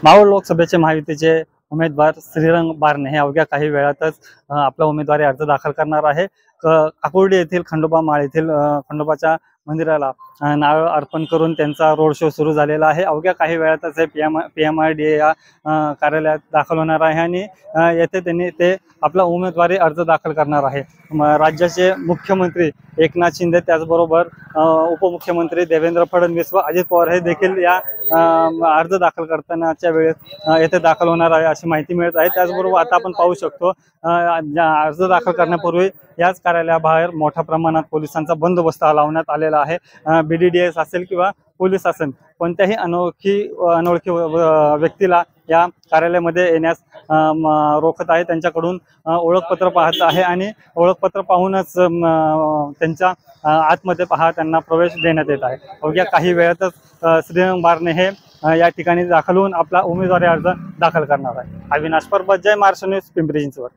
मावळ लोकसभेचे महायुतीचे उमेदवार श्रीरंग बारणे हे अवघ्या काही वेळातच आपला उमेदवारी अर्ज दाखल करणार आहे। काकुर्डी येथील खंडोबा माळ येथील खंडोबाच्या मंदिराला नारळ अर्पण करून त्यांचा रोड शो सुरू झालेला आहे। अवघ्या काही वेळातच हे PMRDA या कार्यालयात दाखल होणार आहे आणि येथे ते आपला उमेदवारी अर्ज दाखल करणार आहे। राज्याचे मुख्यमंत्री एकनाथ शिंदे त्याचबरोबर उपमुख्यमंत्री देवेंद्र फडणवीस व अजित पवार हे देखील या अर्ज दाखल करतानाच्या वेळेस येथे दाखल होणार आहे अशी माहिती मिळत आहे। त्याचबरोबर आता आपण पाहू शकतो अर्ज दाखल करण्यापूर्वी याच कार्यालयाबाहेर मोठ्या प्रमाणात पोलिसांचा बंदोबस्त लावण्यात आलेला आहे। BDDS असेल किंवा पोलीस असेल कोणत्याही अनोळखी व्यक्तीला या कार्यालयामध्ये येण्यास रोखत आहे। त्यांच्याकडून ओळखपत्र पाहत आहे आणि ओळखपत्र पाहूनच त्यांच्या आतमध्ये त्यांना प्रवेश देण्यात येत आहे। अवघ्या काही वेळातच श्रीरंग बारणे हे या ठिकाणी दाखल होऊन आपला उमेदवारी अर्ज दाखल करणार आहे। अविनाश परब, जय महाराष्ट्र न्यूज, पिंपरी चिंचवड।